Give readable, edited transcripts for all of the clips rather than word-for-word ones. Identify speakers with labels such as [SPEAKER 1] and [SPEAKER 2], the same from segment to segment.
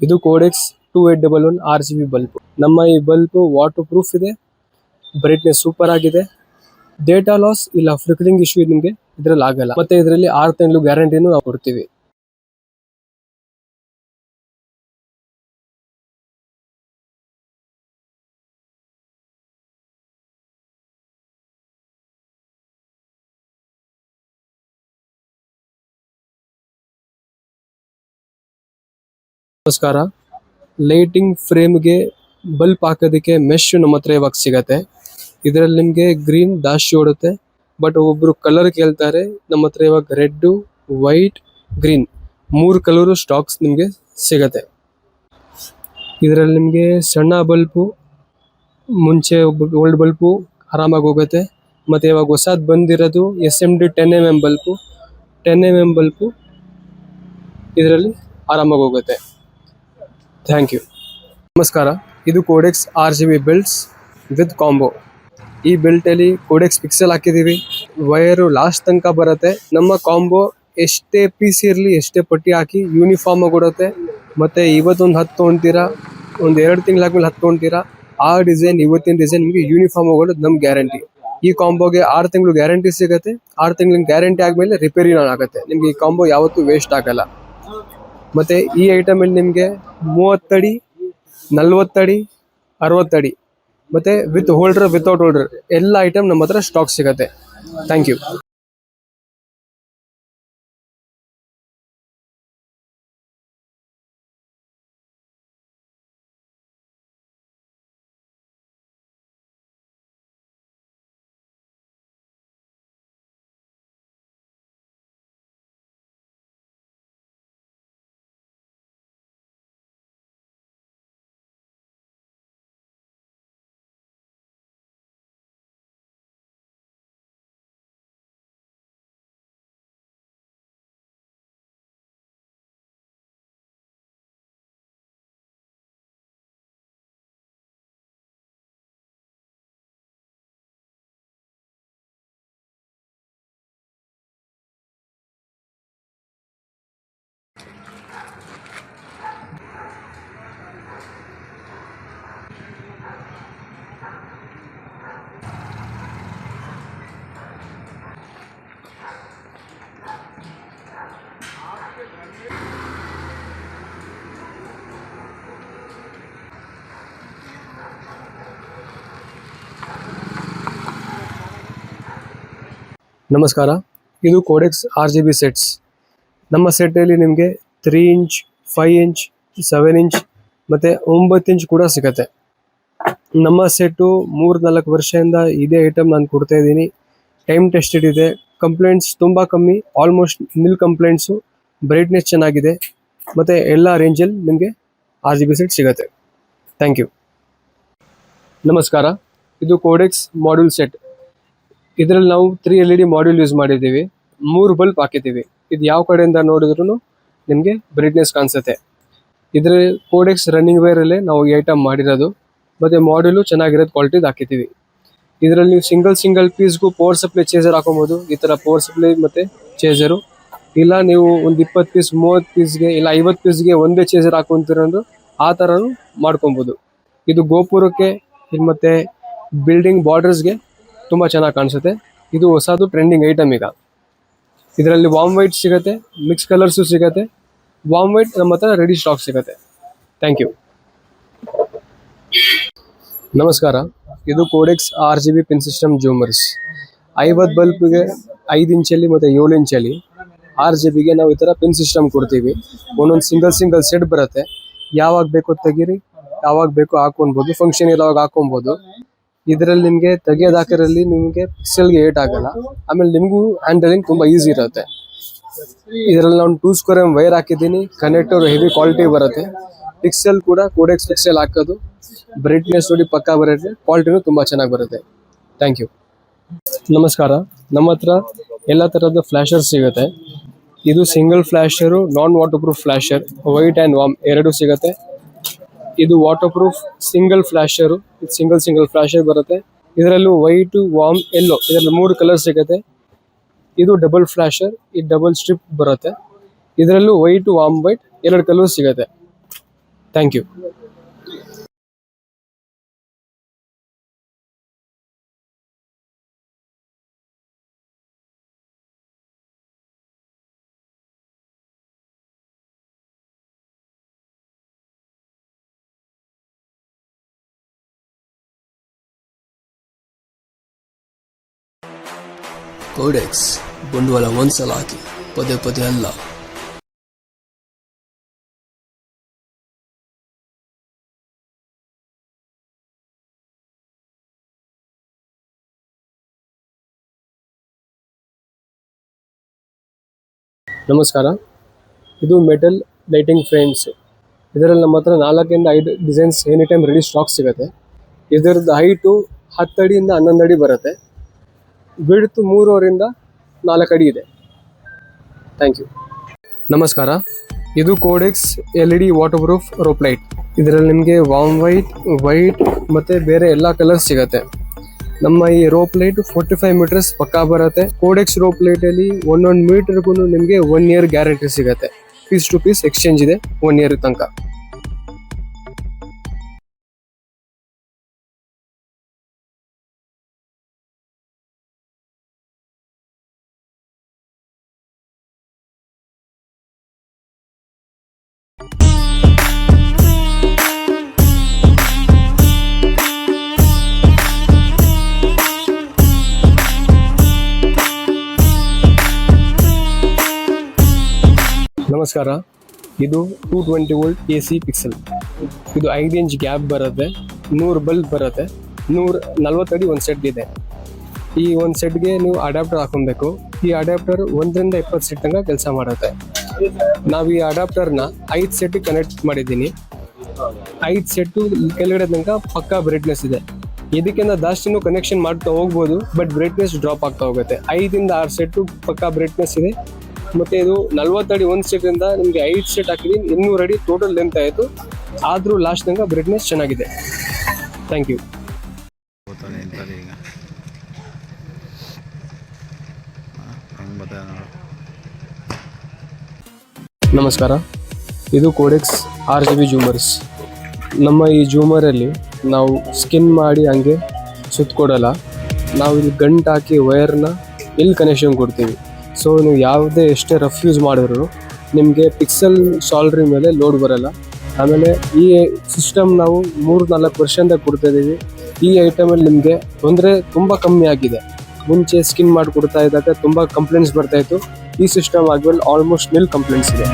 [SPEAKER 1] ಇದು ಕೋಡೆಕ್ಸ್ 2811 RGB bulb. ನಮ್ಮ ಈ ಬಲ್ಬ್ ವಾಟರ್ ಪ್ರೂಫ್ ಇದೆ, ಬ್ರೈಟ್ನೆಸ್ ಸೂಪರ್ ಆಗಿದೆ, ಡೇಟಾ ಲಾಸ್ ಇಲ್ಲ ಫ್ಲಿಕರಿಂಗ್ ಇಶ್ಯೂ ನಿಮಗೆ ಇದ್ರಲ್ಲಿ ಆಗಲ್ಲ. ಮತ್ತೆ ಇದರಲ್ಲಿ 6 ತಿಂಗಳು ಗ್ಯಾರಂಟಿನೂ ನಾವು ಕೊಡ್ತೀವಿ. ನಮಸ್ಕಾರ. ಲೈಟಿಂಗ್ ಫ್ರೇಮ್ಗೆ ಬಲ್ಬ್ ಹಾಕೋದಕ್ಕೆ ಮೆಶ್ ನಮ್ಮ ಹತ್ರ ಇವಾಗ ಸಿಗತ್ತೆ. ಇದರಲ್ಲಿ ನಿಮಗೆ ಗ್ರೀನ್ ಜಾಸ್ತಿ ಓಡುತ್ತೆ, ಬಟ್ ಒಬ್ರು ಕಲರ್ ಕೇಳ್ತಾರೆ. ನಮ್ಮ ಹತ್ರ ಇವಾಗ red, white, green 3 colour stocks ನಿಮಗೆ ಸಿಗತ್ತೆ. ಇದರಲ್ಲಿ ನಿಮಗೆ ಸಣ್ಣ ಬಲ್ಬು, ಮುಂಚೆ ಓಲ್ಡ್ ಬಲ್ಬು ಆರಾಮಾಗಿ ಹೋಗುತ್ತೆ. ಮತ್ತೆ ಇವಾಗ ಹೊಸದು ಬಂದಿರೋದು SMD 10mm bulb. 10mm bulb ಇದರಲ್ಲಿ ಆರಾಮಾಗಿ ಹೋಗುತ್ತೆ. Thank you. ನಮಸ್ಕಾರ. ಇದು Codex RGB belts with combo. ಈ ಬೆಲ್ಟಲ್ಲಿ ಕೋಡೆಕ್ಸ್ ಪಿಕ್ಸೆಲ್ ಹಾಕಿದ್ದೀವಿ. ವೈರು ಲಾಸ್ಟ್ ತನಕ ಬರುತ್ತೆ. ನಮ್ಮ ಕಾಂಬೋ ಎಷ್ಟೇ ಪೀಸ್ ಇರಲಿ, ಎಷ್ಟೇ ಪಟ್ಟಿ ಹಾಕಿ ಯೂನಿಫಾರ್ಮ್ ಆಗಿ ಕೊಡುತ್ತೆ. ಮತ್ತು ಇವತ್ತೊಂದು 10 ತೊಗೊಳ್ತೀರಾ, ಒಂದು 2 ತಿಂಗಳಾದ್ಮೇಲೆ 10 ತೊಗೊಳ್ತೀರಾ, ಆ ಡಿಸೈನ್ ಇವತ್ತಿನ ಡಿಸೈನ್ ನಿಮಗೆ ಯೂನಿಫಾರ್ಮ್ ಆಗೋದು ನಮ್ಮ ಗ್ಯಾರಂಟಿ. ಈ ಕಾಂಬೋಗೆ 6 ತಿಂಗಳು ಗ್ಯಾರಂಟಿ ಸಿಗುತ್ತೆ. 6 ತಿಂಗಳ ಗ್ಯಾರಂಟಿ ಆದಮೇಲೆ ರಿಪೇರಿ ಆಗುತ್ತೆ. ನಿಮಗೆ ಈ ಕಾಂಬೋ ಯಾವತ್ತೂ ವೇಸ್ಟ್ ಆಗಲ್ಲ. ಮತ್ತು ಈ ಐಟಮಲ್ಲಿ ನಿಮಗೆ 30 ಅಡಿ, 40 ಅಡಿ, 60 ಅಡಿ ಮತ್ತು ವಿತ್ ಹೋಲ್ಡರ್, ವಿತೌಟ್ ಹೋಲ್ಡರ್ ಎಲ್ಲ ಐಟಮ್ ನಮ್ಮ ಹತ್ರ ಸ್ಟಾಕ್ ಸಿಗುತ್ತೆ. Thank you. ನಮಸ್ಕಾರ. ಇದು ಕೋಡೆಕ್ಸ್ RGB ಸೆಟ್ಸ್. ನಮ್ಮ ಸೆಟ್ಟಲ್ಲಿ ನಿಮಗೆ 3 ಇಂಚ್, 5 ಇಂಚ್, 7 ಇಂಚ್ ಮತ್ತು 9 ಇಂಚ್ ಕೂಡ ಸಿಗುತ್ತೆ. ನಮ್ಮ ಸೆಟ್ಟು 3-4 ವರ್ಷದಿಂದ ಇದೇ ಐಟಮ್ ನಾನು ಕೊಡ್ತಾ ಇದ್ದೀನಿ. ಟೈಮ್ ಟೆಸ್ಟೆಡ್ ಇದೆ. ಕಂಪ್ಲೇಂಟ್ಸ್ ತುಂಬ ಕಮ್ಮಿ, ಆಲ್ಮೋಸ್ಟ್ ನಿಲ್ ಕಂಪ್ಲೇಂಟ್ಸು. ಬ್ರೈಟ್ನೆಸ್ ಚೆನ್ನಾಗಿದೆ ಮತ್ತು ಎಲ್ಲ ರೇಂಜಲ್ಲಿ ನಿಮಗೆ RGB ಸೆಟ್ ಸಿಗುತ್ತೆ. Thank you. ನಮಸ್ಕಾರ. ಇದು ಕೋಡೆಕ್ಸ್ ಮಾಡ್ಯೂಲ್ ಸೆಟ್. ಇದರಲ್ಲಿ ನಾವು 3 LED ಮಾಡ್ಯೂಲ್ ಯೂಸ್ ಮಾಡಿದ್ದೀವಿ. 3 ಬಲ್ಬ್ ಹಾಕಿದ್ದೀವಿ. ಇದು ಯಾವ ಕಡೆಯಿಂದ ನೋಡಿದ್ರೂ ನಿಮಗೆ ಬ್ರೈಟ್ನೆಸ್ ಕಾಣಿಸುತ್ತೆ. ಇದರ ಕೋಡೆಕ್ಸ್ ರನ್ನಿಂಗ್ ವೈರಲ್ಲೇ ನಾವು ಈ ಐಟಮ್ ಮಾಡಿರೋದು. ಮತ್ತು ಮಾಡ್ಯೂಲು ಚೆನ್ನಾಗಿರೋದು ಕ್ವಾಲಿಟಿದು ಹಾಕಿದ್ದೀವಿ. ಇದರಲ್ಲಿ ನೀವು ಸಿಂಗಲ್ ಪೀಸ್ಗೂ ಪವರ್ ಸಪ್ಲೈ ಚೇಸರ್ ಹಾಕೊಬೋದು. ಈ ಥರ ಪವರ್ ಸಪ್ಲೈ ಮತ್ತು ಚೇಸರು. ಇಲ್ಲ ನೀವು ಒಂದು 20 ಪೀಸ್, 30 ಪೀಸ್ಗೆ ಇಲ್ಲ 50 ಪೀಸ್ಗೆ ಒಂದೇ ಚೇಸರ್ ಹಾಕೊಂತೀರಂದು ಆ ಥರನೂ ಮಾಡ್ಕೊಬೋದು. ಇದು ಗೋಪುರಕ್ಕೆ ಮತ್ತು ಬಿಲ್ಡಿಂಗ್ ಬಾರ್ಡರ್ಸ್ಗೆ ತುಂಬ ಚೆನ್ನಾಗಿ ಕಾಣಿಸುತ್ತೆ. ಇದು ಹೊಸದು ಟ್ರೆಂಡಿಂಗ್ ಐಟಮ್ ಈಗ. ಇದರಲ್ಲಿ ವಾಮ್ ವೈಟ್ ಸಿಗುತ್ತೆ, ಮಿಕ್ಸ್ ಕಲರ್ಸು ಸಿಗುತ್ತೆ. ವಾಮ್ ವೈಟ್ ನಮ್ಮ ಹತ್ರ ರೆಡಿ ಸ್ಟಾಕ್ ಸಿಗುತ್ತೆ. Thank you. ನಮಸ್ಕಾರ. ಇದು ಕೋಡೆಕ್ಸ್ RGB ಪಿನ್ ಸಿಸ್ಟಮ್ ಜೂಮರ್ಸ್. 50 ಬಲ್ಬ್ಗೆ 5 ಇಂಚಲ್ಲಿ ಮತ್ತು 7 ಇಂಚಲ್ಲಿ RGBಗೆ ನಾವು ಈ ಥರ ಪಿನ್ ಸಿಸ್ಟಮ್ ಕೊಡ್ತೀವಿ. ಒಂದೊಂದು ಸಿಂಗಲ್ ಸೆಟ್ ಬರುತ್ತೆ. ಯಾವಾಗ ಬೇಕೋ ತೆಗೀರಿ, ಯಾವಾಗ ಬೇಕೋ ಹಾಕೊಬೋದು. ಫಂಕ್ಷನ್ ಇರೋವಾಗ ಹಾಕೊಬೋದು. ಇದರಲ್ಲಿ ನಿಮಗೆ ತೆಗೆಯೋದಾಕರಲ್ಲಿ ನಿಮಗೆ ಪಿಕ್ಸೆಲ್ಗೆ ಏಟ್ ಆಗಲ್ಲ. ಆಮೇಲೆ ನಿಮಗೂ ಹ್ಯಾಂಡಲಿಂಗ್ ತುಂಬ ಈಸಿ ಇರುತ್ತೆ. ಇದರಲ್ಲಿ ನಾನು 2 ವೈರ್ ಹಾಕಿದ್ದೀನಿ. ಕನೆಕ್ಟರ್ ಹೆವಿ ಕ್ವಾಲಿಟಿ ಬರುತ್ತೆ. ಪಿಕ್ಸೆಲ್ ಕೂಡ ಕೋಡೆಕ್ಸ್ ಪಿಕ್ಸೆಲ್ ಹಾಕೋದು. ಬ್ರೈಟ್ನೆಸ್ ನೋಡಿ ಪಕ್ಕಾ ಬರುತ್ತೆ. ಕ್ವಾಲಿಟಿನೂ ತುಂಬ ಚೆನ್ನಾಗಿ ಬರುತ್ತೆ. Thank you. ನಮಸ್ಕಾರ. ನಮ್ಮ ಹತ್ರ ಎಲ್ಲ ಥರದ ಫ್ಲ್ಯಾಶರ್ ಸಿಗುತ್ತೆ. ಇದು single flasher, non water proof flasher, white and warm ಎರಡೂ ಸಿಗುತ್ತೆ. ಇದು ವಾಟರ್ ಪ್ರೂಫ್ ಸಿಂಗಲ್ ಫ್ಲ್ಯಾಶರು. ಇದು ಸಿಂಗಲ್ ಫ್ಲ್ಯಾಶರ್ ಬರುತ್ತೆ. ಇದರಲ್ಲೂ ವೈಟು, ವಾಮ್, ಎಲ್ಲೋ ಇದರಲ್ಲಿ 3 ಕಲರ್ ಸಿಗುತ್ತೆ. ಇದು ಡಬಲ್ ಫ್ಲ್ಯಾಶರ್. ಇದು ಡಬಲ್ ಸ್ಟ್ರಿಪ್ ಬರುತ್ತೆ. ಇದರಲ್ಲೂ ವೈಟ್, ವಾಮ್, ವೈಟ್ 2 ಕಲರ್ ಸಿಗುತ್ತೆ. Thank you.
[SPEAKER 2] ಕೋಡೆಕ್ಸ್ ಬಂಡವಾಳ ಒಂದ್ಸಲ ಹಾಕಿ ಪದೇ ಪದೇ ಅಲ್ಲ.
[SPEAKER 1] ನಮಸ್ಕಾರ. ಇದು ಮೆಟಲ್ ಲೈಟಿಂಗ್ ಫ್ರೇಮ್ಸ್. ಇದರಲ್ಲಿ ನಮ್ಮ ಹತ್ರ 4-5 designs any time ready stock ಸಿಗುತ್ತೆ. ಇದರದ್ದು ಹೈಟು 10 ಅಡಿಯಿಂದ 11 ಅಡಿ ಬರುತ್ತೆ. ಬಿಡ್ತು 3.5 4 ಅಡಿ ಇದೆ. Thank you. ನಮಸ್ಕಾರ. ಇದು Codex LED waterproof rope light. ಇದರಲ್ಲಿ ನಿಮಗೆ ವಾರ್ಮ್ ವೈಟ್ ಮತ್ತು ಬೇರೆ ಎಲ್ಲ ಕಲರ್ಸ್ ಸಿಗುತ್ತೆ. ನಮ್ಮ ಈ ರೋಪ್ ಲೈಟ್ 45 ಮೀಟರ್ಸ್ ಪಕ್ಕಾ ಬರುತ್ತೆ. ಕೋಡೆಕ್ಸ್ ರೋಪ್ ಲೈಟ್ ಅಲ್ಲಿ 1 ಮೀಟರ್ಗೂ ನಿಮಗೆ 1 ಇಯರ್ ಗ್ಯಾರಂಟಿ ಸಿಗುತ್ತೆ. ಪೀಸ್ ಟು ಪೀಸ್ ಎಕ್ಸ್ಚೇಂಜ್ ಇದೆ 1 ಇಯರ್ ತನಕ. ನಮಸ್ಕಾರ. ಇದು 220 ವೋಲ್ಟ್ AC ಪಿಕ್ಸೆಲ್. ಇದು 5 ಇಂಚ್ ಗ್ಯಾಪ್ ಬರುತ್ತೆ. 100 ಬಲ್ಬ್ ಬರುತ್ತೆ. 140 ಅಡಿ ಒಂದು ಸೆಟ್ ಇದೆ. ಈ ಒಂದು ಸೆಟ್ಗೆ ನೀವು ಅಡಾಪ್ಟರ್ ಹಾಕೊಬೇಕು. ಈ ಅಡಾಪ್ಟರ್ 1 ರಿಂದ 20 ಸೆಟ್ ತನಕ ಕೆಲಸ ಮಾಡುತ್ತೆ. ನಾವು ಈ ಅಡಾಪ್ಟರ್ನ 5 ಸೆಟ್ ಕನೆಕ್ಟ್ ಮಾಡಿದ್ದೀನಿ. 5 ಸೆಟ್ಟು ಕೆಳಗಡೆ ತನಕ ಪಕ್ಕಾ ಬ್ರೈಟ್ನೆಸ್ ಇದೆ. ಇದಕ್ಕಿಂತ ಜಾಸ್ತಿನೂ ಕನೆಕ್ಷನ್ ಮಾಡ್ತಾ ಹೋಗ್ಬೋದು, ಬಟ್ ಬ್ರೈಟ್ನೆಸ್ ಡ್ರಾಪ್ ಆಗ್ತಾ ಹೋಗುತ್ತೆ. 5 ಇಂದ 6 ಸೆಟ್ಟು ಪಕ್ಕಾ ಬ್ರೈಟ್ನೆಸ್ ಇದೆ. ಮತ್ತು ಇದು 40 ಅಡಿ ಒಂದು ಸೆಟ್ಟಿಂದ ನಿಮಗೆ 5 ಸೆಟ್ ಹಾಕಿದ್ದೀನಿ. 200 ಅಡಿ ಟೋಟಲ್ ಲೆಂತ್ ಆಯಿತು. ಆದರೂ ಲಾಸ್ಟ್ ತನಕ ಬ್ರೈಟ್ನೆಸ್ ಚೆನ್ನಾಗಿದೆ. Thank you. ನಮಸ್ಕಾರ. ಇದು ಕೋಡೆಕ್ಸ್ RGB ಜೂಮರ್ಸ್. ನಮ್ಮ ಈ ಜೂಮರಲ್ಲಿ ನಾವು ಸ್ಕಿನ್ ಮಾಡಿ ಹಂಗೆ ಸುತ್ತಕೊಡಲ್ಲ. ನಾವು ಇಲ್ಲಿ ಗಂಟು ಹಾಕಿ ವೈರ್ನ ಇಲ್ಲಿ ಕನೆಕ್ಷನ್ ಕೊಡ್ತೀವಿ. ಸೊ ನೀವು ಯಾವುದೇ ಎಷ್ಟೇ ರಫ್ ಯೂಸ್ ಮಾಡಿದ್ರು ನಿಮಗೆ ಪಿಕ್ಸೆಲ್ ಸಾಲ್ಡ್ರಿ ಮೇಲೆ ಲೋಡ್ ಬರಲ್ಲ. ಆಮೇಲೆ ಈ ಸಿಸ್ಟಮ್ ನಾವು 3-4 ವರ್ಷದಿಂದ ಕೊಡ್ತಾ ಇದ್ದೀವಿ. ಈ ಐಟಮಲ್ಲಿ ನಿಮಗೆ ತೊಂದರೆ ತುಂಬ ಕಮ್ಮಿ ಆಗಿದೆ. ಮುಂಚೆ ಸ್ಕಿನ್ ಮಾಡಿ ಕೊಡ್ತಾ ಇದ್ದಾಗ ತುಂಬ ಕಂಪ್ಲೇಂಟ್ಸ್ ಬರ್ತಾಯಿತ್ತು. ಈ ಸಿಸ್ಟಮ್ ಆದ್ಮೇಲೆ ಆಲ್ಮೋಸ್ಟ್ ನಿಲ್ ಕಂಪ್ಲೇಂಟ್ಸ್ ಇದೆ.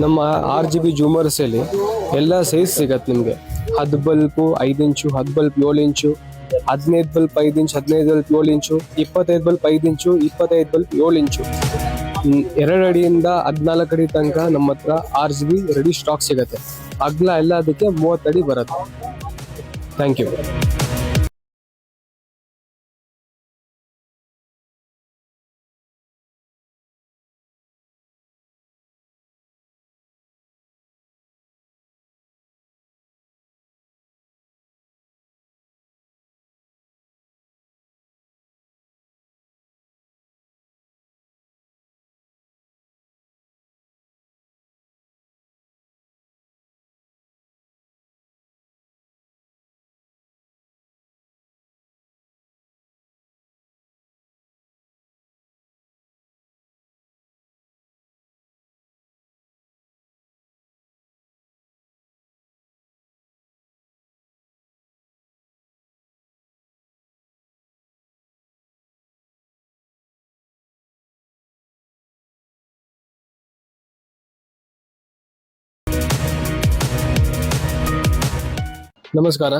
[SPEAKER 1] ನಮ್ಮ RGB ಜೂಮರ್ಸಲ್ಲಿ ಎಲ್ಲ ಸೈಜ್ ಸಿಗತ್ತೆ ನಿಮಗೆ. 10 ಬಲ್ಪು 5 ಇಂಚು, 10 ಬಲ್ಪ್ 7 ಇಂಚು, 15 ಬಲ್ಪ್ 5 ಇಂಚು, 15 ಬಲ್ಪ್ 7 ಇಂಚು, 25 ಬಲ್ಪ್ 5 ಇಂಚು, 25 ಬಲ್ಪ್ 7 ಇಂಚು. 2 ಅಡಿಯಿಂದ 14 ಅಡಿ ತನಕ ನಮ್ಮ ಹತ್ರ RGB ರೆಡಿ ಸ್ಟಾಕ್ ಸಿಗುತ್ತೆ. ಅಗಲ ಎಲ್ಲ ಅದಕ್ಕೆ 30 ಅಡಿ ಬರುತ್ತೆ. Thank you. ನಮಸ್ಕಾರ.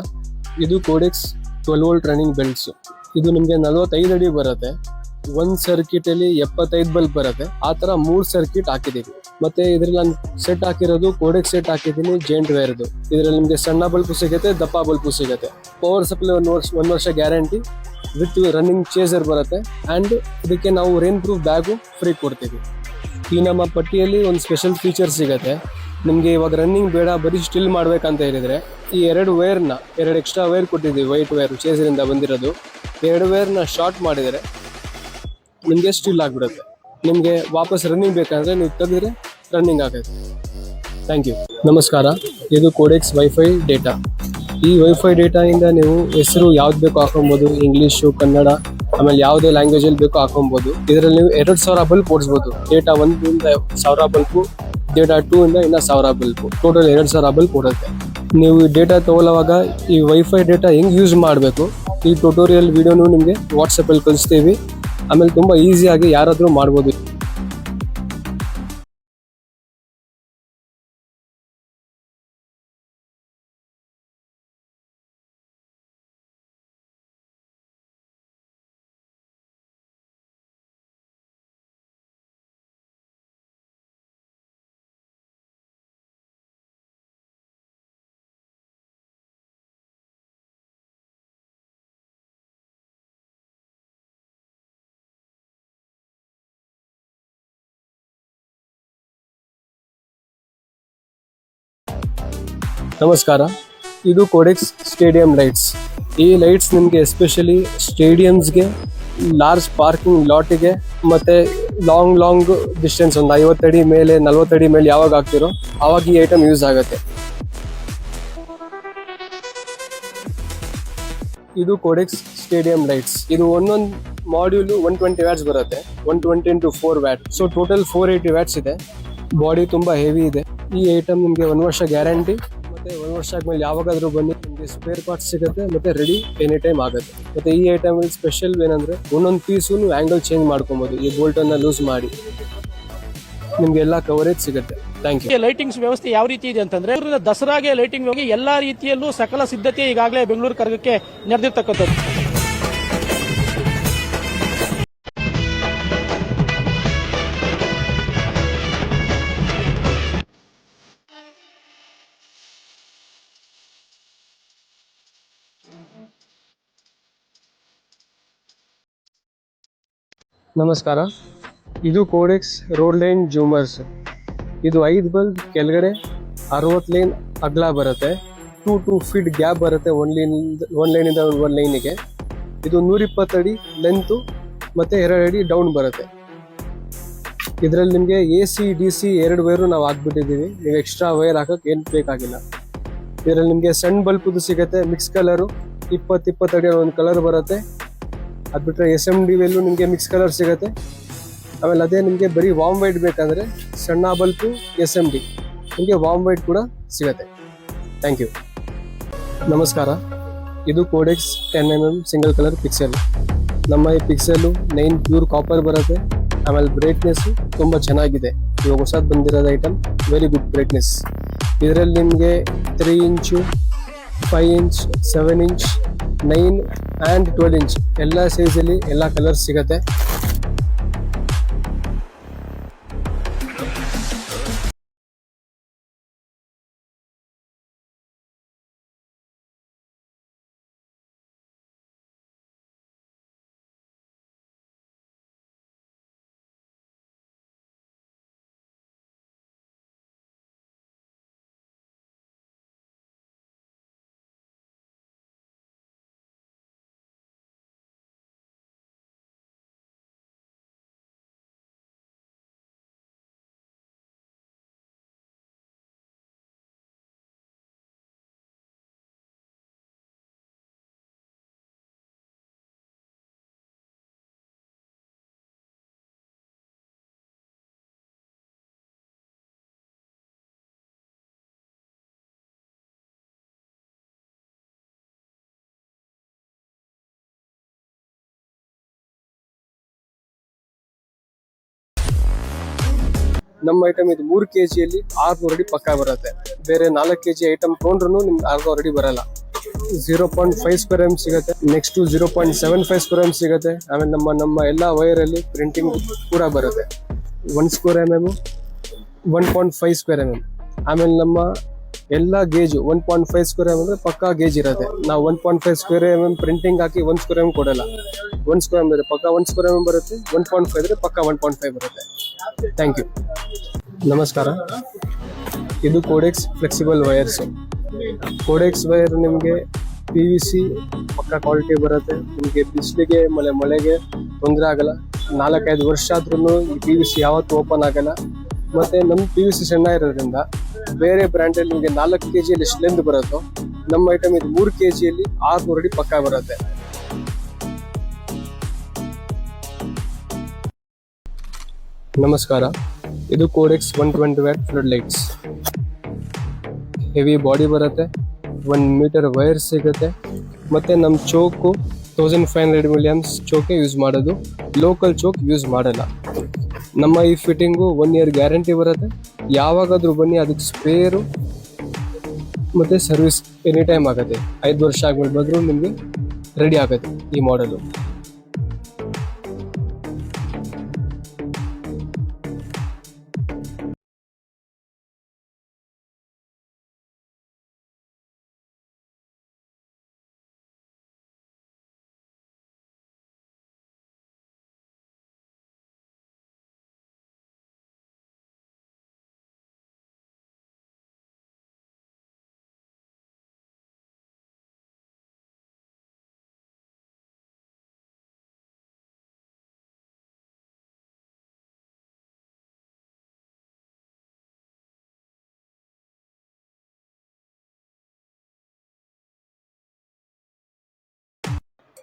[SPEAKER 1] ಇದು ಕೋಡೆಕ್ಸ್ 12 ವೋಲ್ಟ್ ರನ್ನಿಂಗ್ ಬೆಲ್ಟ್ಸ್. ಇದು ನಿಮಗೆ 45 ಅಡಿ ಬರುತ್ತೆ. ಒಂದು ಸರ್ಕಿಟಲ್ಲಿ 75 ಬಲ್ಬ್ ಬರುತ್ತೆ. ಆ ಥರ 3 ಸರ್ಕಿಟ್ ಹಾಕಿದ್ದೀವಿ. ಮತ್ತೆ ಇದರಲ್ಲಿ ನಾನು ಸೆಟ್ ಹಾಕಿರೋದು ಕೋಡೆಕ್ಸ್ ಸೆಟ್ ಹಾಕಿದ್ದೀನಿ, ಜೈಂಟ್ ವೈರ್ದು. ಇದರಲ್ಲಿ ನಿಮಗೆ ಸಣ್ಣ ಬಲ್ಬು ಸಿಗುತ್ತೆ, ದಪ್ಪ ಬಲ್ಬು ಸಿಗುತ್ತೆ. ಪವರ್ ಸಪ್ಲೈ 1 ವರ್ಷ ಗ್ಯಾರಂಟಿ ವಿತ್ ರನ್ನಿಂಗ್ ಚೇಸರ್ ಬರುತ್ತೆ. ಆ್ಯಂಡ್ ಇದಕ್ಕೆ ನಾವು ರೈನ್ ಪ್ರೂಫ್ ಬ್ಯಾಗು ಫ್ರೀ ಕೊಡ್ತೀವಿ. ಈ ನಮ್ಮ ಪಟ್ಟಿಯಲ್ಲಿ ಒಂದು ಸ್ಪೆಷಲ್ ಫೀಚರ್ ಸಿಗುತ್ತೆ. ನಿಮಗೆ ಇವಾಗ ರನ್ನಿಂಗ್ ಬೇಡ ಬರೀ ಸ್ಟಿಲ್ ಮಾಡ್ಬೇಕಂತ ಹೇಳಿದರೆ ಈ ಎರಡು ಎಕ್ಸ್ಟ್ರಾ ವೈರ್ ಕೊಟ್ಟಿದ್ದೀವಿ, ವೈಟ್ ವೈರ್ ಚೇಸರಿಂದ ಬಂದಿರೋದು. ಎರಡು ವೈರ್ನ ಶಾರ್ಟ್ ಮಾಡಿದರೆ ನಿಮಗೆ ಸ್ಟಿಲ್ ಆಗಿಬಿಡುತ್ತೆ. ನಿಮಗೆ ವಾಪಸ್ ರನ್ನಿಂಗ್ ಬೇಕಂದರೆ ನೀವು ತೆಗೆದ್ರೆ ರನ್ನಿಂಗ್ ಆಗುತ್ತೆ. Thank you. ನಮಸ್ಕಾರ, ಇದು ಕೋಡೆಕ್ಸ್ ವೈಫೈ ಡೇಟಾ. ಈ ವೈಫೈ ಡೇಟಾಯಿಂದ ನೀವು ಹೆಸರು ಯಾವ್ದು ಬೇಕೋ ಹಾಕೊಬೋದು, ಇಂಗ್ಲೀಷು, ಕನ್ನಡ, ಆಮೇಲೆ ಯಾವುದೇ ಲ್ಯಾಂಗ್ವೇಜಲ್ಲಿ ಬೇಕೋ ಹಾಕೊಬೋದು. ಇದರಲ್ಲಿ ನೀವು 2000 ಬಲ್ಬ್ ಓಡಿಸ್ಬೋದು. ಡೇಟಾ 1 1000 ಬಲ್ಬು, ಡೇಟಾ 2 ಇನ್ನ 1000 ಬಲ್ಬು, ಟೋಟಲ್ 2000 ಬಲ್ಬ್ ಓಡುತ್ತೆ. ನೀವು ಈ ಡೇಟಾ ತಗೊಳ್ಳುವಾಗ ಈ ವೈಫೈ ಡೇಟಾ ಹೆಂಗೆ ಯೂಸ್ ಮಾಡಬೇಕು ಈ ಟ್ಯುಟೋರಿಯಲ್ ವಿಡಿಯೋನು ನಿಮಗೆ ವಾಟ್ಸಪ್ಪಲ್ಲಿ ಕಳಿಸ್ತೀವಿ. ಆಮೇಲೆ ತುಂಬ ಈಸಿಯಾಗಿ ಯಾರಾದರೂ ಮಾಡ್ಬೋದು. ನಮಸ್ಕಾರ, ಇದು ಕೋಡೆಕ್ಸ್ ಸ್ಟೇಡಿಯಂ ಲೈಟ್ಸ್. ಈ ಲೈಟ್ಸ್ ನಿಮಗೆ ಎಸ್ಪೆಷಲಿ ಸ್ಟೇಡಿಯಮ್ಸ್ಗೆ, ಲಾರ್ಜ್ ಪಾರ್ಕಿಂಗ್ ಲಾಟಿಗೆ ಮತ್ತು ಲಾಂಗ್ ಡಿಸ್ಟೆನ್ಸ್ ಒಂದು 50 ಅಡಿ ಮೇಲೆ 40 ಅಡಿ ಮೇಲೆ ಯಾವಾಗ ಹಾಕ್ತಿರೋ ಆವಾಗ ಈ ಐಟಮ್ ಯೂಸ್ ಆಗುತ್ತೆ. ಇದು ಕೋಡೆಕ್ಸ್ ಸ್ಟೇಡಿಯಂ ಲೈಟ್ಸ್. ಇದು ಒಂದೊಂದು ಮಾಡ್ಯೂಲು 120 ವ್ಯಾಟ್ಸ್ ಬರುತ್ತೆ, 120 into 4 watt. So total 480 watts ಇದೆ. ಬಾಡಿ ತುಂಬ ಹೆವಿ ಇದೆ. ಈ ಐಟಮ್ ನಿಮಗೆ 1 ವರ್ಷ ಗ್ಯಾರಂಟಿ, ಮತ್ತು 1 ವರ್ಷ ಆದ್ಮೇಲೆ ಯಾವಾಗಾದರೂ ಬನ್ನಿ ನಿಮಗೆ ಸ್ಪೇರ್ ಪಾರ್ಟ್ಸ್ ಸಿಗುತ್ತೆ ಮತ್ತು ರೆಡಿ ಎನಿ ಟೈಮ್ ಆಗುತ್ತೆ. ಮತ್ತು ಈ ಐಟಮ್ ಸ್ಪೆಷಲ್ ಏನಂದರೆ ಒಂದೊಂದು ಪೀಸು ನೀವು ಆ್ಯಂಗಲ್ ಚೇಂಜ್ ಮಾಡ್ಕೊಬೋದು. ಈ ಬೋಲ್ಟನ್ನು ಲೂಸ್ ಮಾಡಿ ನಿಮಗೆ ಎಲ್ಲ ಕವರೇಜ್ ಸಿಗುತ್ತೆ. Thank you.
[SPEAKER 3] ಲೈಟಿಂಗ್ಸ್ ವ್ಯವಸ್ಥೆ ಯಾವ ರೀತಿ ಇದೆ ಅಂತಂದ್ರೆ ದಸರಾಗೆ ಲೈಟಿಂಗ್ ಎಲ್ಲಾ ರೀತಿಯಲ್ಲೂ ಸಕಲ ಸಿದ್ಧತೆ ಈಗಾಗಲೇ ಬೆಂಗಳೂರು ಕರ್ಗಕ್ಕೆ ನಡೆದಿರ್ತಕ್ಕಂಥದ್ದು.
[SPEAKER 1] ನಮಸ್ಕಾರ, ಇದು ಕೋಡೆಕ್ಸ್ ರೋಡ್ ಲೈನ್ ಜೂಮರ್ಸ್. ಇದು 5 ಬಲ್ಬ್ ಕೆಳಗಡೆ 60 ಲೈನ್ ಅಗಲ ಬರುತ್ತೆ, 2 ಫೀಟ್ ಗ್ಯಾಪ್ ಬರುತ್ತೆ ಒಂದು ಲೈನಿಂದ ಒಂದು ಲೈನಿಗೆ. ಇದು 120 ಅಡಿ ಲೆಂತು ಮತ್ತು 2 ಅಡಿ ಡೌನ್ ಬರುತ್ತೆ. ಇದರಲ್ಲಿ ನಿಮಗೆ AC DC 2 ವೈರು ನಾವು ಹಾಕ್ಬಿಟ್ಟಿದ್ದೀವಿ. ನೀವು ಎಕ್ಸ್ಟ್ರಾ ವೈರ್ ಹಾಕೋಕ್ಕೆ ಏನು ಬೇಕಾಗಿಲ್ಲ. ಇದರಲ್ಲಿ ನಿಮಗೆ ಸಣ್ಣ ಬಲ್ಬುದು ಸಿಗುತ್ತೆ, ಮಿಕ್ಸ್ ಕಲರು 20 ಅಡಿ ಒಂದು ಕಲರ್ ಬರುತ್ತೆ. ಅದು ಬಿಟ್ಟರೆ SMD ವೆಲ್ಲೂ ನಿಮಗೆ ಮಿಕ್ಸ್ ಕಲರ್ ಸಿಗುತ್ತೆ. ಆಮೇಲೆ ಅದೇ ನಿಮಗೆ ಬರೀ ವಾಮ್ ವೈಟ್ ಬೇಕಂದರೆ ಸಣ್ಣ ಬಲ್ಬು SMD ನಿಮಗೆ ವಾಮ್ ವೈಟ್ ಕೂಡ ಸಿಗುತ್ತೆ. Thank you. ನಮಸ್ಕಾರ, ಇದು ಕೋಡೆಕ್ಸ್ 10mm ಸಿಂಗಲ್ ಕಲರ್ ಪಿಕ್ಸೆಲ್. ನಮ್ಮ ಈ ಪಿಕ್ಸೆಲ್ಲು 9 ಪ್ಯೂರ್ ಕಾಪರ್ ಬರುತ್ತೆ. ಆಮೇಲೆ ಬ್ರೈಟ್ನೆಸ್ಸು ತುಂಬ ಚೆನ್ನಾಗಿದೆ. ಇವಾಗ ಹೊಸದು ಬಂದಿರೋದು ಐಟಮ್, ವೆರಿ ಗುಡ್ ಬ್ರೈಟ್ನೆಸ್. ಇದರಲ್ಲಿ ನಿಮಗೆ 3 ಇಂಚು, 5 ಇಂಚ್, 7 ಇಂಚ್, 9 ಆ್ಯಂಡ್ 12 ಇಂಚ್ ಎಲ್ಲ ಸೈಜಲ್ಲಿ ಎಲ್ಲ ಕಲರ್ಸ್ ಸಿಗುತ್ತೆ. ನಮ್ಮ ಐಟಮ್ ಇದು 3 kgಯಲ್ಲಿ 600 ಅಡಿ ಪಕ್ಕ ಬರುತ್ತೆ. ಬೇರೆ 4 kg ಐಟಮ್ ತೊಗೊಂಡ್ರು ನಿಮ್ಗೆ 600 ಅಡಿ ಬರಲ್ಲ. 0.5 ಸ್ಕ್ವೇರ್ ಎಮ್ ಸಿಗುತ್ತೆ, ನೆಕ್ಸ್ಟ್ 0.75 ಸ್ಕ್ವೇರ್ ಎಮ್ ಸಿಗುತ್ತೆ. ಆಮೇಲೆ ನಮ್ಮ ಎಲ್ಲ ವೈರಲ್ಲಿ ಪ್ರಿಂಟಿಂಗ್ ಕೂಡ ಬರುತ್ತೆ. 1 ಸ್ಕ್ವೇರ್ mm, 1.5 ಸ್ಕ್ವೇರ್ mm. ಆಮೇಲೆ ನಮ್ಮ ಎಲ್ಲ ಗೇಜು 1.5 ಸ್ಕ್ವೇರ್ ಎಮ್ ಅಂದರೆ ಪಕ್ಕಾ ಗೇಜ್ ಇರುತ್ತೆ. ನಾವು 1.5 ಸ್ಕ್ವೇರ್ mm ಪ್ರಿಂಟಿಂಗ್ ಹಾಕಿ 1 ಸ್ಕ್ವೇರ್ ಎಮ್ ಕೊಡಲ್ಲ. 1 ಸ್ಕ್ವೇರ್ ಎಮ್ ಇದ್ರೆ ಪಕ್ಕ 1 ಸ್ಕ್ವೇರ್ ಎಮ್ ಬರುತ್ತೆ, 1.5 ಇದ್ರೆ ಪಕ್ಕ 1.5 ಬರುತ್ತೆ. Thank you. ನಮಸ್ಕಾರ, ಇದು Codex flexible wires. Codex wire ನಿಮಗೆ PVC ಪಕ್ಕ ಕ್ವಾಲಿಟಿ ಬರುತ್ತೆ. ನಿಮಗೆ ಬಿಸಿಲಿಗೆ ಮಳೆಗೆ ತೊಂದರೆ ಆಗಲ್ಲ. 4-5 ವರ್ಷ ಆದ್ರೂ ಈ PVC ಯಾವತ್ತೂ ಓಪನ್ ಆಗಲ್ಲ. ಮತ್ತೆ ನಮ್ಮ PVC ಸಣ್ಣ ಇರೋದ್ರಿಂದ ಬೇರೆ ಬ್ರ್ಯಾಂಡಲ್ಲಿ ನಿಮಗೆ 4 kg ಎಷ್ಟು ಲೆಂತ್ ಬರುತ್ತೋ, ನಮ್ಮ ಐಟಮ್ ಇದು 3 kg 600 ಅಡಿ ಪಕ್ಕ ಬರುತ್ತೆ. ನಮಸ್ಕಾರ, ಇದು ಕೋಡೆಕ್ಸ್ 120 watt flood lights. Heavy body ಬರುತ್ತೆ, 1 ಮೀಟರ್ ವೈರ್ ಸಿಗುತ್ತೆ. ಮತ್ತೆ ನಮ್ಮ ಚೋಕು 1500 milliamps ಚೋಕೆ ಯೂಸ್ ಮಾಡೋದು, ಲೋಕಲ್ ಚೋಕ್ ಯೂಸ್ ಮಾಡಲ್ಲ. ನಮ್ಮ ಈ ಫಿಟ್ಟಿಂಗು 1 year ಗ್ಯಾರಂಟಿ ಬರುತ್ತೆ. ಯಾವಾಗಾದ್ರೂ ಬನ್ನಿ, ಅದಕ್ಕೆ ಸ್ಪೇರು ಮತ್ತೆ ಸರ್ವಿಸ್ ಎನಿ ಟೈಮ್ ಆಗುತ್ತೆ. 5 ವರ್ಷ ಆದ್ಮೇಲೆ ಬಂದರೂ ನಿಮಗೆ ರೆಡಿ ಆಗುತ್ತೆ ಈ ಮಾಡಲು.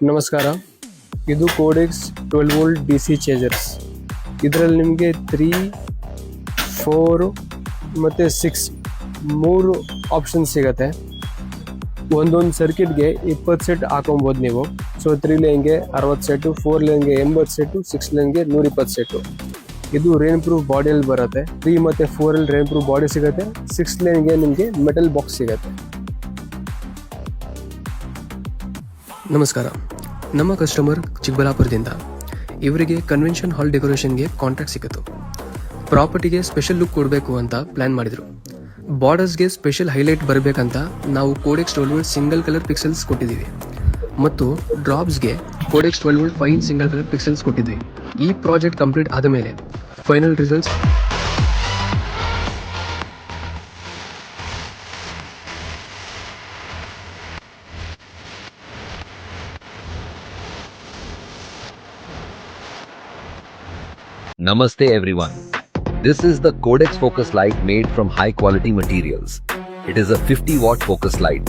[SPEAKER 1] ನಮಸ್ಕಾರ, ಇದು ಕೋಡೆಕ್ಸ್ 12 ವೋಲ್ಟ್ DC ಚೇಂಜರ್ಸ್. ಇದರಲ್ಲಿ ನಿಮಗೆ 3, 4 ಮತ್ತು 6 3 ಆಪ್ಷನ್ ಸಿಗುತ್ತೆ. ಒಂದೊಂದು ಸರ್ಕಿಟ್ಗೆ 20 ಸೆಟ್ ಹಾಕೊಬೋದು ನೀವು. ಸೊ 3 ಲೈನ್ಗೆ 60 ಸೆಟ್ಟು, 4 ಲೈನ್ಗೆ 80 ಸೆಟ್ಟು, 6 ಲೈನ್ಗೆ 120 ಸೆಟ್ಟು. ಇದು ರೇನ್ ಪ್ರೂಫ್ ಬಾಡಿಯಲ್ಲಿ ಬರುತ್ತೆ. 3 ಮತ್ತು 4 ರೇನ್ ಪ್ರೂಫ್ ಬಾಡಿ ಸಿಗುತ್ತೆ. 6 ಲೈನ್ಗೆ ನಿಮಗೆ ಮೆಟಲ್ ಬಾಕ್ಸ್ ಸಿಗುತ್ತೆ.
[SPEAKER 2] ನಮಸ್ಕಾರ, ನಮ್ಮ ಕಸ್ಟಮರ್ ಚಿಕ್ಕಬಳ್ಳಾಪುರದಿಂದ. ಇವರಿಗೆ ಕನ್ವೆನ್ಷನ್ ಹಾಲ್ ಡೆಕೋರೇಷನ್ಗೆ ಕಾಂಟ್ರಾಕ್ಟ್ ಸಿಕ್ಕಿತು. ಪ್ರಾಪರ್ಟಿಗೆ ಸ್ಪೆಷಲ್ ಲುಕ್ ಕೊಡಬೇಕು ಅಂತ ಪ್ಲಾನ್ ಮಾಡಿದ್ರು. ಬಾರ್ಡರ್ಸ್ಗೆ ಸ್ಪೆಷಲ್ ಹೈಲೈಟ್ ಬರಬೇಕಂತ ನಾವು ಕೋಡೆಕ್ಸ್ 12 ವೋಲ್ಟ್ ಸಿಂಗಲ್ ಕಲರ್ ಪಿಕ್ಸೆಲ್ಸ್ ಕೊಟ್ಟಿದ್ದೀವಿ ಮತ್ತು ಡ್ರಾಪ್ಸ್ಗೆ ಕೋಡೆಕ್ಸ್ 12 ವೋಲ್ಟ್ 5 ಸಿಂಗಲ್ ಕಲರ್ ಪಿಕ್ಸೆಲ್ಸ್ ಕೊಟ್ಟಿದ್ವಿ. ಈ ಪ್ರಾಜೆಕ್ಟ್ ಕಂಪ್ಲೀಟ್ ಆದ ಮೇಲೆ final results
[SPEAKER 4] Namaste everyone. This is the Codex focus light made from high quality materials. It is a 50 watt focus light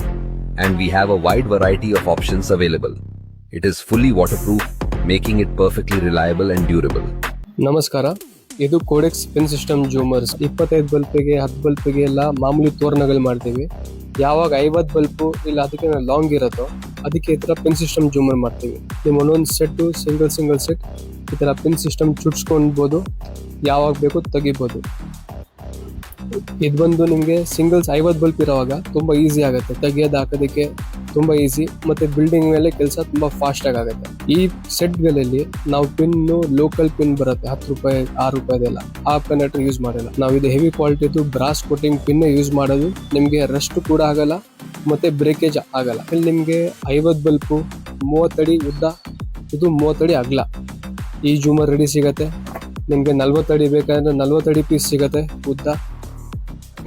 [SPEAKER 4] and we have a wide variety of options available. It is fully waterproof, making it perfectly reliable and durable.
[SPEAKER 1] ನಮಸ್ಕಾರ, ಇದು ಕೋಡೆಕ್ಸ್ pin system ಜೂಮರ್ಸ್. 25 ಬಲ್ಪಿಗೆ 10 ಬಲ್ಪಿಗೆ ಎಲ್ಲ ಮಾಮೂಲಿ ತೋರಣಗಳು ಮಾಡ್ತೀವಿ. ಯಾವಾಗ 50 bulb ಇಲ್ಲ ಅದಕ್ಕೆ long ಇರುತ್ತೋ ಅದಕ್ಕೆ ಈ ಥರ ಪಿನ್ ಸಿಸ್ಟಮ್ ಜೂಮರ್ ಮಾಡ್ತೀವಿ. ನೀವು ಒಂದೊಂದು ಸೆಟ್ಟು ಸಿಂಗಲ್ ಸೆಟ್ ಈ ಥರ ಪಿನ್ ಸಿಸ್ಟಮ್ ಚುಟ್ಸ್ಕೊಳ್ಬೋದು, ಯಾವಾಗ ಬೇಕು ತೆಗಿಬೋದು. ಇದು ಬಂದು ನಿಮಗೆ ಸಿಂಗಲ್ಸ್ 50 ಬಲ್ಪ್ ಇರೋವಾಗ ತುಂಬ ಈಸಿ ಆಗುತ್ತೆ, ತೆಗಿಯೋದು ಹಾಕೋದಕ್ಕೆ ತುಂಬ ಈಸಿ. ಮತ್ತು ಬಿಲ್ಡಿಂಗ್ ಮೇಲೆ ಕೆಲಸ ತುಂಬ ಫಾಸ್ಟಾಗಿ ಆಗುತ್ತೆ. ಈ ಸೆಟ್ಗಳಲ್ಲಿ ನಾವು ಪಿನ್ನು ಲೋಕಲ್ ಪಿನ್ ಬರುತ್ತೆ, 10 ರೂಪಾಯಿ 6 ರೂಪಾಯಿದೆಲ್ಲ, ಆ ಕನೆಕ್ಟರ್ ಯೂಸ್ ಮಾಡಲ್ಲ. ನಾವು ಇದು ಹೆವಿ ಕ್ವಾಲಿಟಿದು ಬ್ರಾಸ್ ಕೋಟಿಂಗ್ ಪಿನ್ನೇ ಯೂಸ್ ಮಾಡೋದು. ನಿಮಗೆ ರಸ್ಟ್ ಕೂಡ ಆಗಲ್ಲ ಮತ್ತು ಬ್ರೇಕೇಜ್ ಆಗಲ್ಲ. ಇಲ್ಲಿ ನಿಮಗೆ 50 ಬಲ್ಪು 30 ಅಡಿ ಉದ್ದ, ಇದು 30 ಅಡಿ ಅಗಲ ಈ ಜೂಮರ್ ರೆಡಿ ಸಿಗುತ್ತೆ. ನಿಮಗೆ 40 ಅಡಿ ಬೇಕಂದ್ರೆ 40 ಅಡಿ ಪೀಸ್ ಸಿಗುತ್ತೆ ಉದ್ದ.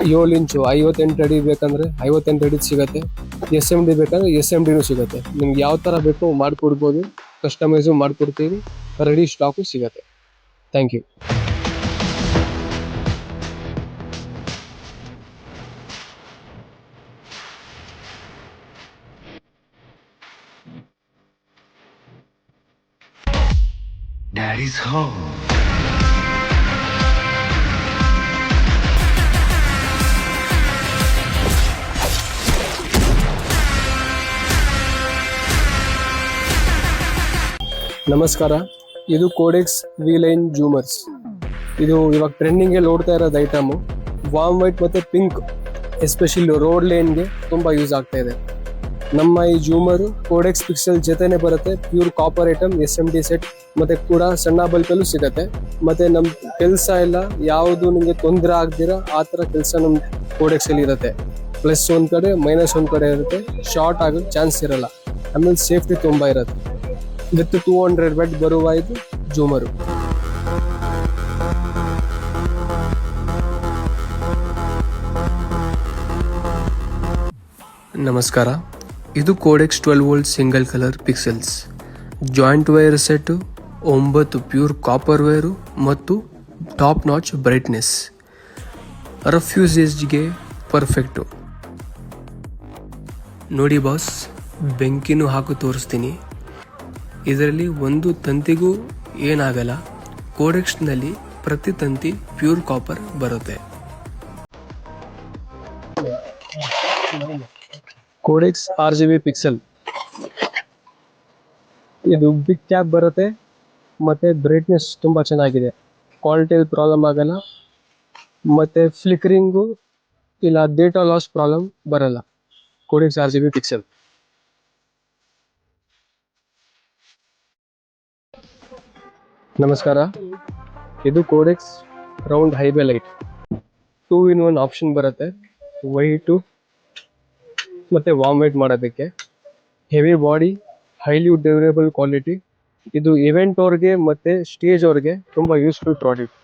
[SPEAKER 1] 7 ಇಂಚು 58 ಅಡಿ ಬೇಕಂದ್ರೆ 58 ಅಡಿ ಸಿಗುತ್ತೆ. SMD ಬೇಕಂದ್ರೆ SMDನೂ ಸಿಗುತ್ತೆ. ನಿಮ್ಗೆ ಯಾವ ಥರ ಬೇಕೋ ಮಾಡಿಕೊಡ್ಬೋದು, ಕಸ್ಟಮೈಸು ಮಾಡಿಕೊಡ್ತೀವಿ, ರೆಡಿ ಸ್ಟಾಕು ಸಿಗುತ್ತೆ. Thank you.
[SPEAKER 5] Daddy's home.
[SPEAKER 1] ನಮಸ್ಕಾರ, ಇದು ಕೋಡೆಕ್ಸ್ V-ಲೈನ್ ಜೂಮರ್ಸ್. ಇದು ಇವಾಗ ಟ್ರೆಂಡಿಂಗ್ಗೆ ಓಡ್ತಾ ಇರೋದು ಐಟಮು. ವಾರ್ಮ್ ವೈಟ್ ಮತ್ತು ಪಿಂಕ್ ಎಸ್ಪೆಷಲಿ ರೋಡ್ ಲೈನ್ಗೆ ತುಂಬ ಯೂಸ್ ಆಗ್ತಾ ಇದೆ. ನಮ್ಮ ಈ ಜೂಮರು ಕೋಡೆಕ್ಸ್ ಪಿಕ್ಸೆಲ್ ಜೊತೆನೇ ಬರುತ್ತೆ. Pure copper item, SMD set ಮತ್ತು ಕೂಡ ಸಣ್ಣ ಬಲ್ಪಲ್ಲೂ ಸಿಗುತ್ತೆ. ಮತ್ತು ನಮ್ಮ ಕೆಲಸ ಎಲ್ಲ ಯಾವುದು ನಿಮಗೆ ತೊಂದರೆ ಆಗ್ದಿರ ಆ ಥರ ಕೆಲಸ ನಮ್ಮ ಕೋಡೆಕ್ಸಲ್ಲಿ ಇರುತ್ತೆ. ಪ್ಲಸ್ ಒಂದು ಕಡೆ ಮೈನಸ್ ಒಂದು ಕಡೆ ಇರುತ್ತೆ. ಶಾರ್ಟ್ ಆಗೋಕ್ಕೆ ಚಾನ್ಸ್ ಇರಲ್ಲ. ಆಮೇಲೆ ಸೇಫ್ಟಿ ತುಂಬ ಇರುತ್ತೆ. ವಿತ್ 200 ವ್ಯಾಟ್ ಬರುವ ಇದು ಜೂಮರು.
[SPEAKER 2] ನಮಸ್ಕಾರ, ಇದು Codex 12 volt single colour pixels. Joint wire set, 9 pure copper wire ಮತ್ತು ಟಾಪ್ ನಾಚ್ ಬ್ರೈಟ್ನೆಸ್. ರಫ್ ಯೂಸೇಜ್ಗೆ ಪರ್ಫೆಕ್ಟು. ನೋಡಿ ಬಾಸ್, ಬೆಂಕಿನೂ ಹಾಕು ತೋರಿಸ್ತೀನಿ. ಇದರಲ್ಲಿ ಒಂದು ತಂತಿಗೂ ಏನಾಗಲ್ಲ. ಕೋಡೆಕ್ಸ್ನಲ್ಲಿ ಪ್ರತಿ ತಂತಿ ಪ್ಯೂರ್ ಕಾಪರ್ ಬರುತ್ತೆ.
[SPEAKER 1] ಕೋಡೆಕ್ಸ್ RGB ಪಿಕ್ಸೆಲ್, ಇದು ಬಿಗ್ ಕ್ಯಾಪ್ ಬರುತ್ತೆ ಮತ್ತು ಬ್ರೈಟ್ನೆಸ್ ತುಂಬ ಚೆನ್ನಾಗಿದೆ. ಕ್ವಾಲಿಟಿಯಲ್ಲಿ ಪ್ರಾಬ್ಲಮ್ ಆಗಲ್ಲ ಮತ್ತು ಫ್ಲಿಕರಿಂಗು ಇಲ್ಲ ಡೇಟಾ ಲಾಸ್ ಪ್ರಾಬ್ಲಮ್ ಬರಲ್ಲ. ಕೋಡೆಕ್ಸ್ RGB ಪಿಕ್ಸೆಲ್. ನಮಸ್ಕಾರ, ಇದು ಕೋಡೆಕ್ಸ್ ರೌಂಡ್ ಹೈಬೆ ಲೈಟ್. 2-in-1 ಆಪ್ಷನ್ ಬರುತ್ತೆ. ವೈಟು ಮತ್ತು ವಾರ್ಮ್ ವೈಟ್ ಮಾಡೋದಕ್ಕೆ. Heavy body, highly durable quality. ಇದು ಇವೆಂಟ್ ಅವ್ರಿಗೆ ಮತ್ತು ಸ್ಟೇಜ್ ಅವ್ರಿಗೆ ತುಂಬ ಯೂಸ್ಫುಲ್ ಪ್ರಾಡಕ್ಟ್.